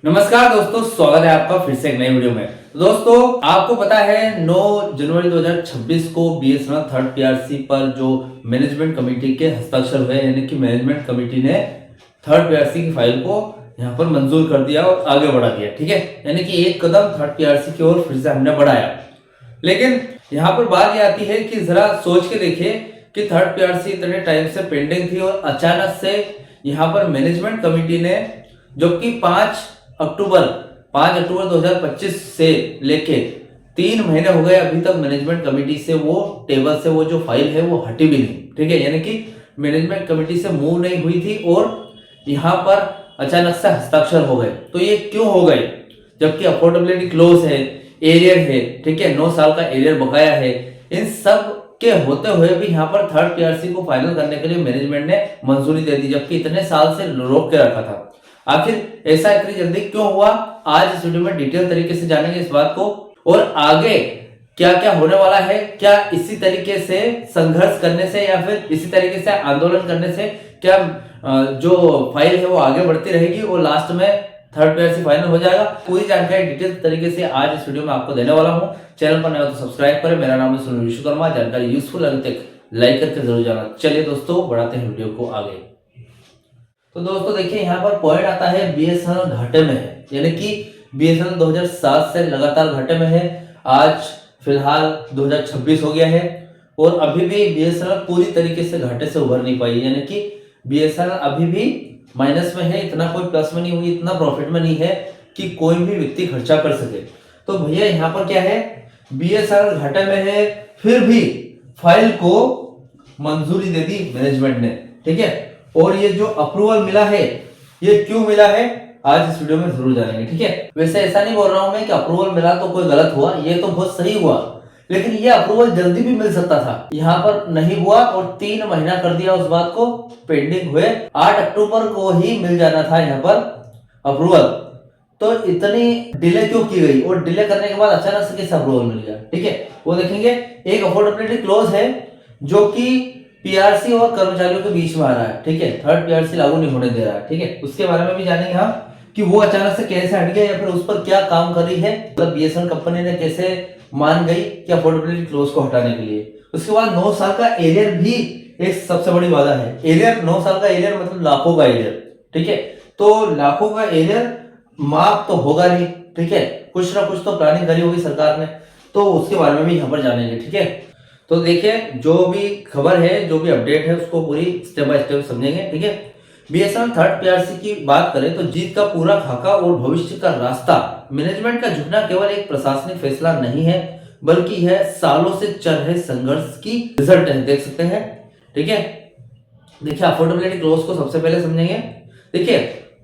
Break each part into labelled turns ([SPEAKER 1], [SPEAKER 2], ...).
[SPEAKER 1] नमस्कार दोस्तों, स्वागत है आपका फिर से एक नई वीडियो में। तो दोस्तों, आपको पता है 9 जनवरी 2026 को बीएसएनएल थर्ड पीआरसी पर जो मैनेजमेंट कमेटी के हस्ताक्षर हुए, यानी कि मैनेजमेंट कमेटी ने थर्ड पीआरसी की फाइल को यहाँ पर मंजूर कर दिया और आगे बढ़ा दिया। ठीक है, यानी कि एक कदम थर्ड पीआरसी की ओर फिर से हमने बढ़ाया। लेकिन यहाँ पर बात यह आती है कि जरा सोच के देखिए कि थर्ड पीआरसी इतने टाइम से पेंडिंग थी और अचानक से यहाँ पर मैनेजमेंट कमेटी ने, जबकि 5 अक्टूबर 2025 से लेके 3 महीने हो गए, अभी तक मैनेजमेंट कमेटी से वो टेबल से वो जो फाइल है वो हटी भी नहीं। ठीक है, यानी कि मैनेजमेंट कमेटी से मूव नहीं हुई थी और यहाँ पर अचानक से हस्ताक्षर हो गए। तो ये क्यों हो गए, जबकि अफोर्डेबिलिटी क्लोज है, एरियर है, ठीक है, 9 साल का एरियर बकाया है, इन सब के होते हुए भी यहाँ पर थर्ड पीआरसी को फाइनल करने के लिए मैनेजमेंट ने मंजूरी दे दी, जबकि इतने साल से रोक के रखा था। आखिर ऐसा इतनी जल्दी क्यों हुआ, आज इस वीडियो में डिटेल तरीके से जानेंगे इस बात को, और आगे क्या क्या होने वाला है। क्या इसी तरीके से संघर्ष करने से या फिर इसी तरीके से आंदोलन करने से क्या जो फाइल है वो आगे बढ़ती रहेगी और लास्ट में थर्ड पीआरसी फाइनल हो जाएगा। पूरी जानकारी डिटेल तरीके से आज इस वीडियो में आपको देने वाला हूं। चैनल पर नया हो तो सब्सक्राइब करें। मेरा नाम है सुनील विश्वकर्मा। जानकारी यूजफुल लगे तक लाइक करके जरूर जाना। चलिए दोस्तों, बढ़ाते हैं वीडियो को आगे। तो दोस्तों देखिए, यहाँ पर पॉइंट आता है बीएसएनएल घाटे में है, यानी कि बीएसएनएल 2007 से लगातार घाटे में है। आज फिलहाल 2026 हो गया है और अभी भी बीएसएनएल पूरी तरीके से घाटे से उभर नहीं पाई, यानी कि बीएसएनएल अभी भी माइनस में है, इतना कोई प्लस में नहीं हुई, इतना प्रॉफिट में नहीं है कि कोई भी व्यक्ति खर्चा कर सके। तो भैया यहाँ पर क्या है, बीएसएनएल घाटे में है, फिर भी फाइल को मंजूरी दे दी मैनेजमेंट ने। ठीक है, और ये जो अप्रूवल मिला है ये क्यों मिला है, आज इस वीडियो में जरूर जानेंगे। ठीक है, वैसे ऐसा नहीं बोल रहा हूं मैं कि अप्रूवल मिला तो कोई गलत हुआ, ये तो बहुत सही हुआ, लेकिन ये अप्रूवल जल्दी भी मिल सकता था, यहाँ पर नहीं हुआ और 3 महीना कर दिया उस बात को पेंडिंग हुए। 8 अक्टूबर को ही मिल जाना था यहाँ पर अप्रूवल, तो इतनी डिले क्यों की गई और डिले करने के बाद अचानक से कैसे अप्रूवल मिल गया। ठीक है, वो देखेंगे। एक अफोर्डेबिलिटी क्लोज है जो कि पीआरसी और कर्मचारियों के बीच में आ रहा है। ठीक है, थर्ड पीआरसी लागू नहीं होने दे रहा है। ठीक है, उसके बारे में भी जानेंगे हम कि वो अचानक से कैसे हट गया या फिर उस पर क्या काम कर रही है, मतलब बीएसएनएल कंपनी ने कैसे मान गई कि अफोर्डेबिलिटी क्लोज को हटाने के लिए। उसके बाद 9 साल का एरियर भी एक सबसे बड़ी बाधा है। एरियर 9 साल का एरियर मतलब लाखों का एरियर। ठीक है, तो लाखों का एरियर माफ तो होगा नहीं। ठीक है, कुछ ना कुछ तो प्लानिंग करी होगी सरकार ने, तो उसके बारे में भी यहाँ पर जानेंगे। ठीक है, तो देखिए, जो भी खबर है, जो भी अपडेट है, उसको पूरी स्टेप बाय स्टेप समझेंगे। ठीक है, बीएसएनएल थर्ड पीआरसी की बात करें तो जीत का पूरा खाका और भविष्य का रास्ता। मैनेजमेंट का झुकना केवल एक प्रशासनिक फैसला नहीं है, बल्कि यह सालों से चल रहे संघर्ष की रिजल्ट है। देख सकते हैं। ठीक है, देखिए अफोर्डेबिलिटी क्लोज को सबसे पहले समझेंगे। देखिए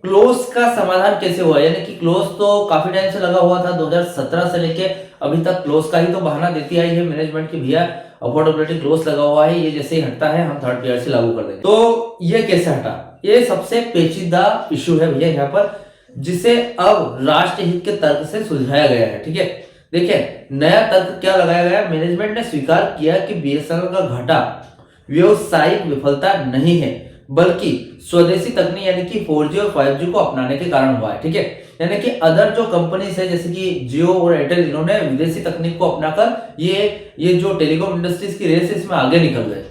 [SPEAKER 1] क्लोज का समाधान कैसे हुआ, यानी कि क्लोज तो काफी टाइम से लगा हुआ था, 2017 से लेके अभी तक क्लोज का ही तो बहाना देती आई है मैनेजमेंट की, भैया अफोर्डेबिलिटी क्लोज लगा हुआ है, ये जैसे ही हटता है हम थर्ड पीआरसी लागू कर देंगे। तो ये कैसे हटा, ये सबसे पेचीदा इशू है भैया यहाँ पर, जिसे अब राष्ट्र हित के तर्क से सुलझाया गया है। ठीक है, देखिए नया तर्क क्या लगाया गया, मैनेजमेंट ने स्वीकार किया कि बीएसएनएल का घाटा व्यवसायिक विफलता नहीं है, बल्कि स्वदेशी तकनीक यानी कि 4G और 5G को अपनाने के कारण हुआ है। ठीक है, यानी कि अदर जो कंपनीज है जैसे कि जियो और एयरटेल, इन्होंने विदेशी तकनीक को अपनाकर ये जो टेलीकॉम इंडस्ट्रीज की रेस है इसमें आगे निकल गए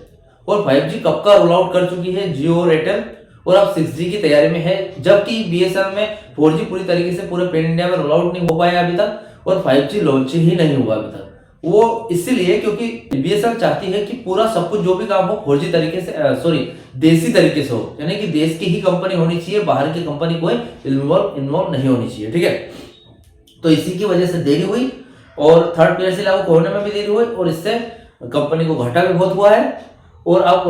[SPEAKER 1] और 5G कब का रोल आउट कर चुकी है जियो और एयरटेल, और अब 6G की तैयारी में है, जबकि बीएसएनएल में 4G पूरी तरीके से पूरे पैन इंडिया में रोल आउट नहीं हो पाया अभी तक और 5G लॉन्च ही नहीं हुआ अभी तक। वो इसीलिए क्योंकि बीएसएनएल चाहती है कि पूरा सब कुछ जो भी काम हो 4G तरीके से देसी तरीके से हो, यानी कि देश की ही कंपनी होनी चाहिए, बाहर की कंपनी कोई इन्वॉल्व नहीं होनी चाहिए। ठीक है, तो इसी की वजह से देरी हुई और थर्ड पीआरसी लागू होने में भी देरी हुई और इससे कंपनी को घाटा भी बहुत हुआ है और अब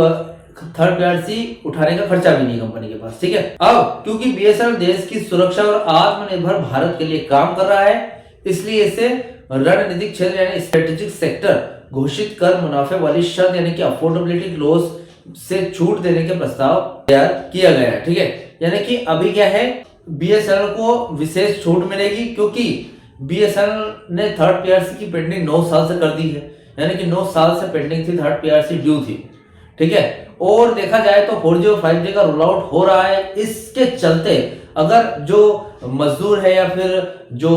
[SPEAKER 1] थर्ड पीआरसी उठाने का खर्चा भी नहीं कंपनी के पास। ठीक है, अब क्योंकि बीएसएनएल देश की सुरक्षा और आत्मनिर्भर भारत के लिए काम कर रहा है, इसलिए इसे रणनीतिक क्षेत्र यानी स्ट्रेटेजिक सेक्टर घोषित कर मुनाफे वाली शर्त यानी कि अफोर्डेबिलिटी क्लोज से छूट देने के प्रस्ताव तैयार किया गया है। ठीक है, यानी कि अभी क्या है, बीएसएनएल को विशेष छूट मिलेगी क्योंकि बीएसएनएल ने थर्ड पीआरसी की पेंडिंग 9 साल से कर दी है, यानी कि 9 साल से पेंडिंग थी, थर्ड पीआरसी ड्यू थी। ठीक है, और देखा जाए तो 4G और 5G का रोल आउट हो रहा है, इसके चलते अगर जो मजदूर है या फिर जो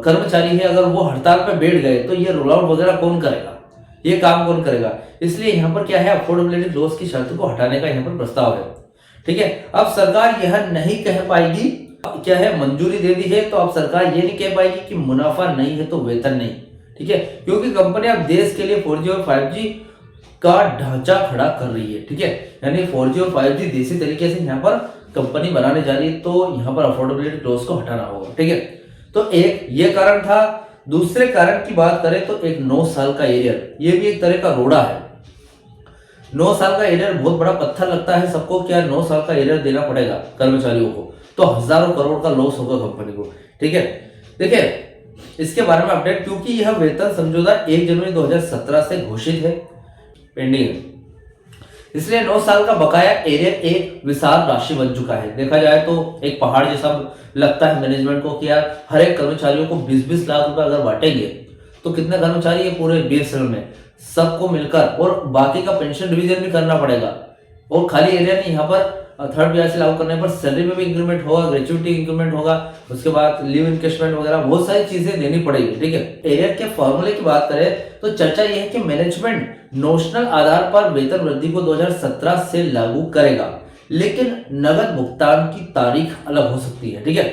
[SPEAKER 1] कर्मचारी है अगर वो हड़ताल पे बैठ गए तो ये रोल आउट वगैरह कौन करेगा, ये काम कौन करेगा। इसलिए यहाँ पर क्या है, अफोर्डेबिलिटी क्लॉज की शर्त को हटाने का यहाँ पर प्रस्ताव है। ठीक है, अब सरकार यह नहीं कह पाएगी, क्या है, मंजूरी दे दी है तो अब सरकार ये नहीं कह पाएगी कि मुनाफा नहीं है तो वेतन नहीं। ठीक है, क्योंकि कंपनी अब देश के लिए 4G और 5G का ढांचा खड़ा कर रही है। ठीक है, यानी 4G और 5G देसी तरीके से यहाँ पर कंपनी बनाने जा रही है, तो यहाँ पर अफोर्डेबिलिटी क्लॉज को हटाना होगा। ठीक है, तो एक ये कारण था। दूसरे कारण की बात करें तो एक 9 साल का एरियर, ये भी एक तरह का रोड़ा है। 9 साल का एरियर बहुत बड़ा पत्थर लगता है सबको, क्या 9 साल का एरियर देना पड़ेगा कर्मचारियों को, तो हजारों करोड़ का लॉस होगा कंपनी को। ठीक है, देखिए इसके बारे में अपडेट, क्योंकि यह वेतन समझौता 1 जनवरी 2017 से घोषित है, पेंडिंग है, इसलिए 9 साल का बकाया एरियर एक विशाल राशि बन चुका है। देखा जाए तो एक पहाड़ जैसा लगता है मैनेजमेंट को कि यार हर एक कर्मचारियों को 20-20 लाख रुपए अगर बांटेंगे तो कितने कर्मचारी है पूरे बीएसएनएल में, सबको मिलकर, और बाकी का पेंशन डिवीजन भी करना पड़ेगा। और खाली एरिया नहीं, यहाँ पर थर्ड पीआरसी लागू करने पर सैलरी में भी इंक्रीमेंट होगा, ग्रेचुइटी इंक्रीमेंट होगा, उसके बाद लीव इंकेशमेंट वगैरह बहुत सारी चीजें देनी पड़ेगी। ठीक है, एरियर के फॉर्मूले की बात करें तो चर्चा यह है कि मैनेजमेंट नोशनल आधार पर वेतन वृद्धि को 2017 से लागू करेगा, लेकिन नगद भुगतान की तारीख अलग हो सकती है। ठीक है,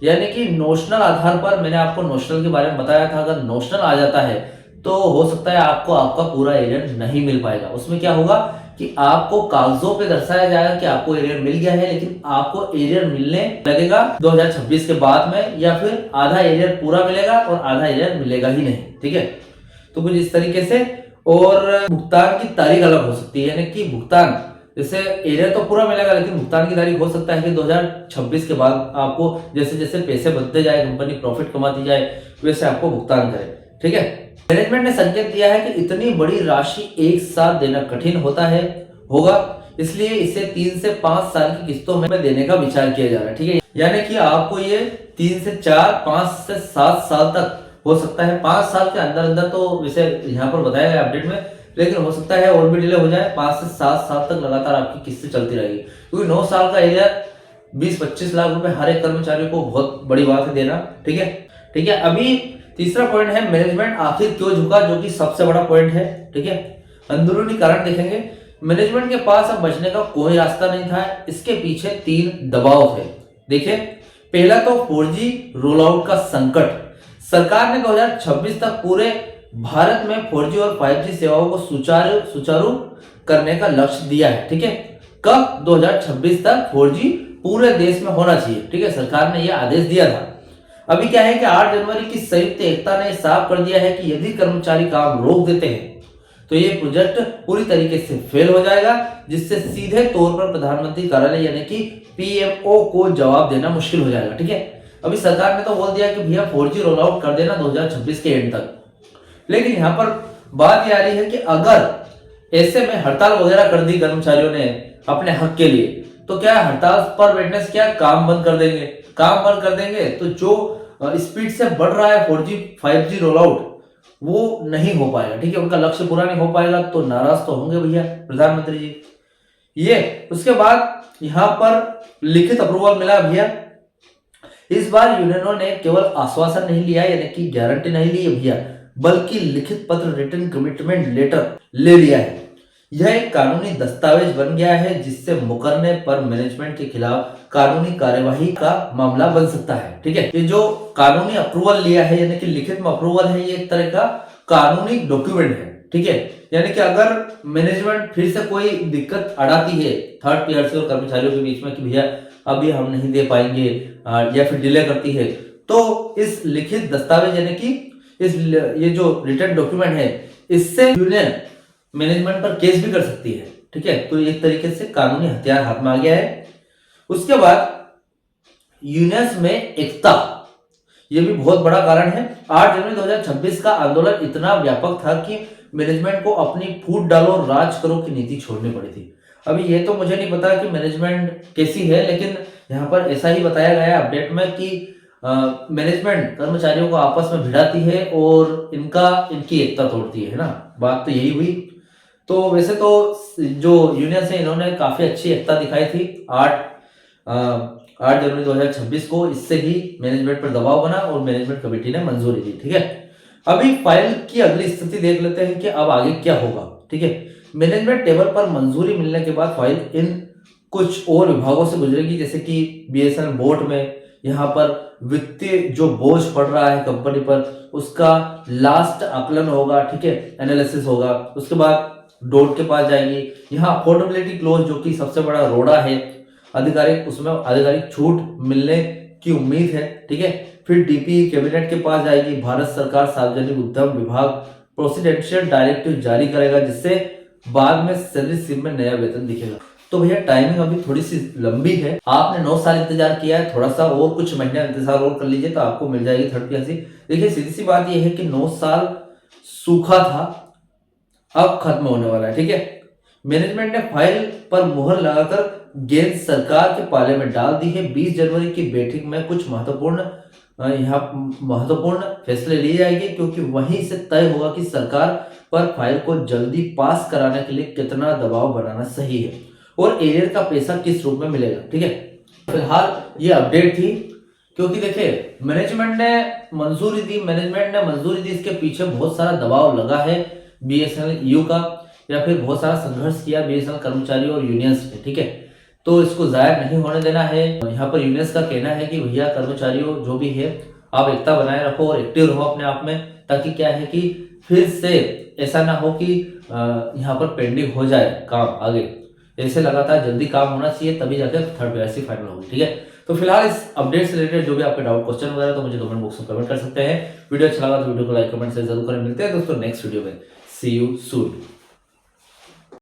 [SPEAKER 1] यानी कि नोशनल आधार पर, मैंने आपको नोशनल के बारे में बताया था, अगर नोशनल आ जाता है तो हो सकता है आपको आपका पूरा एरियर नहीं मिल पाएगा। उसमें क्या होगा कि आपको कागजों पे दर्शाया जाएगा कि आपको एरियर मिल गया है, लेकिन आपको एरियर मिलने लगेगा 2026 के बाद में, या फिर आधा एरियर पूरा मिलेगा और आधा एरियर मिलेगा ही नहीं। ठीक है, तो कुछ इस तरीके से। और भुगतान की तारीख अलग हो सकती है, यानी कि भुगतान, जैसे एरियर तो पूरा मिलेगा लेकिन भुगतान की तारीख हो सकता है कि 2026 के बाद आपको जैसे जैसे पैसे बढ़ते जाए, कंपनी प्रॉफिट कमाती जाए, वैसे आपको भुगतान करे। ठीक है, मैनेजमेंट ने संकेत दिया है कि इतनी बड़ी राशि एक साथ देना कठिन होगा, इसलिए इसे 3 से 5 साल की किस्तों में देने का विचार किया जा रहा है। ठीक है, यानी कि आपको ये 3 से 4, 5 से 7 साल तक हो सकता है, 5 साल के अंदर अंदर तो वैसे यहाँ पर बताया गया अपडेट में, लेकिन हो सकता है और भी डिले हो जाए, 5 से 7 साल तक लगातार आपकी किस्तें चलती रहेगी, क्योंकि 9 साल का एरिया 20-25 लाख रुपए हर एक कर्मचारी को बहुत बड़ी बात है देना। ठीक है, अभी तीसरा पॉइंट है मैनेजमेंट आखिर क्यों झुका, जो कि सबसे बड़ा पॉइंट है। ठीक है, अंदरूनी कारण देखेंगे। मैनेजमेंट के पास अब बचने का कोई रास्ता नहीं था, इसके पीछे 3 दबाव थे। देखिए, पहला तो 4G रोल आउट का संकट। सरकार ने 2026 तक पूरे भारत में 4G और 5G सेवाओं को सुचारू करने का लक्ष्य दिया है। ठीक है, कब? 2026 तक 4G पूरे देश में होना चाहिए। ठीक है, सरकार ने यह आदेश दिया था। अभी क्या है कि 8 जनवरी की संयुक्त एकता ने साफ कर दिया है कि यदि कर्मचारी काम रोक देते हैं तो ये प्रोजेक्ट पूरी तरीके से फेल हो जाएगा, जिससे सीधे तौर पर प्रधानमंत्री कार्यालय यानी कि पीएमओ को जवाब देना मुश्किल हो जाएगा। ठीक है, अभी सरकार ने तो बोल दिया कि भैया 4G रोल आउट कर देना 2026 के एंड तक, लेकिन यहाँ पर बात ये आ रही है कि अगर ऐसे में हड़ताल वगैरह कर दी कर्मचारियों ने अपने हक के लिए, तो क्या हड़ताल पर बैठने से क्या काम बंद कर देंगे? काम बंद कर देंगे तो जो स्पीड से बढ़ रहा है 4G 5G रोल आउट, वो नहीं हो पाएगा। ठीक है, उनका लक्ष्य पूरा नहीं हो पाएगा, तो नाराज तो होंगे भैया प्रधानमंत्री जी। ये उसके बाद यहाँ पर लिखित अप्रूवल मिला भैया। इस बार यूनियनों ने केवल आश्वासन नहीं लिया, यानी कि गारंटी नहीं ली है भैया, बल्कि लिखित पत्र, रिटन कमिटमेंट लेटर ले लिया है। यह एक कानूनी दस्तावेज बन गया है, जिससे मुकरने पर मैनेजमेंट के खिलाफ कानूनी कार्यवाही का मामला बन सकता है। ठीक है, ये जो कानूनी अप्रूवल लिया है, यानी कि लिखित में अप्रूवल है, ये एक तरह का कानूनी डॉक्यूमेंट है। ठीक है, यानी कि अगर मैनेजमेंट फिर से कोई दिक्कत अड़ाती है थर्ड पीआरसी और कर्मचारियों के बीच में कि भैया अभी हम नहीं दे पाएंगे, या फिर डिले करती है, तो इस लिखित दस्तावेज यानी कि ये जो रिटन डॉक्यूमेंट है, इससे यूनियन मैनेजमेंट पर केस भी कर सकती है। ठीक है, तो एक तरीके से कानूनी हथियार हाथ में आ गया है। उसके बाद यूनियंस में एकता, यह भी बहुत बड़ा कारण है। 8 जनवरी 2026 का आंदोलन इतना व्यापक था कि मैनेजमेंट को अपनी फूट डालो राज करो की नीति छोड़नी पड़ी थी। अभी ये तो मुझे नहीं पता कि मैनेजमेंट कैसी है, लेकिन यहाँ पर ऐसा ही बताया गया है अपडेट में कि मैनेजमेंट कर्मचारियों को आपस में भिड़ाती है और इनकी एकता तोड़ती है ना, बात तो यही हुई। तो वैसे तो जो यूनियन है, इन्होंने काफी अच्छी एकता दिखाई थी 8 जनवरी 2026 को इससे ही मैनेजमेंट पर दबाव बना और मैनेजमेंट कमेटी ने मंजूरी दी। ठीक है, अभी फाइल की अगली स्थिति देख लेते हैं कि अब आगे क्या होगा। ठीक है, मैनेजमेंट टेबल पर मंजूरी मिलने के बाद फाइल इन कुछ और विभागों से गुजरेगी, जैसे कि बीएसएनएल बोर्ड में यहाँ पर वित्तीय जो बोझ पड़ रहा है कंपनी पर उसका लास्ट आकलन होगा। ठीक है, एनालिसिस होगा। उसके बाद डोट के पास जाएगी। यहाँ अफोर्डेबिलिटी क्लोज जो कि सबसे बड़ा रोड़ा है, आधिकारिक उसमें आधिकारिक छूट मिलने की उम्मीद है। ठीक है, फिर डीपी कैबिनेट के पास जाएगी। भारत सरकार सार्वजनिक उद्यम विभाग प्रेसिडेंशियल डायरेक्टिव जारी करेगा, जिससे बाद में सैलरी स्लिप में नया वेतन दिखेगा। तो भैया टाइमिंग अभी थोड़ी सी लंबी है। आपने 9 साल इंतजार किया है, थोड़ा सा और कुछ महीने इंतजार और कर लीजिए तो आपको मिल जाएगी थर्ड पीआरसी। देखिए सीधी सी बात यह है कि 9 साल सूखा था, अब खत्म होने वाला है। ठीक है, मैनेजमेंट ने फाइल पर मुहर लगाकर गेंद सरकार के पाले में डाल दी है। 20 जनवरी की बैठक में कुछ महत्वपूर्ण फैसले लिए जाएंगे, क्योंकि वहीं से तय होगा कि सरकार पर फाइल को जल्दी पास कराने के लिए कितना दबाव बनाना सही है और एरियर का पैसा किस रूप में मिलेगा। ठीक है, फिलहाल ये अपडेट थी, क्योंकि देखिए मैनेजमेंट ने मंजूरी दी, इसके पीछे बहुत सारा दबाव लगा है बीएसएनएल ईयू का, या फिर बहुत सारा संघर्ष किया बीएसएनएल कर्मचारियों और यूनियंस ने। ठीक है, तो इसको जाहिर नहीं होने देना है। यहाँ पर यूनियंस का कहना है कि भैया कर्मचारियों जो भी है आप एकता बनाए रखो और एक्टिव रहो अपने आप में, ताकि क्या है कि फिर से ऐसा ना हो कि यहाँ पर पेंडिंग हो जाए काम आगे। ऐसे लगातार जल्दी काम होना चाहिए, तभी जाकर थर्ड पीआरसी फाइनल होगी। ठीक है, तो फिलहाल इस अपडेट से रिलेटेड जो भी आपके डाउट क्वेश्चन वगैरह तो मुझे कमेंट बॉक्स में कमेंट कर सकते हैं। वीडियो अच्छा लगा तो वीडियो को लाइक कमेंट से जरूर करें। मिलते हैं दोस्तों नेक्स्ट वीडियो में। सी यू सून।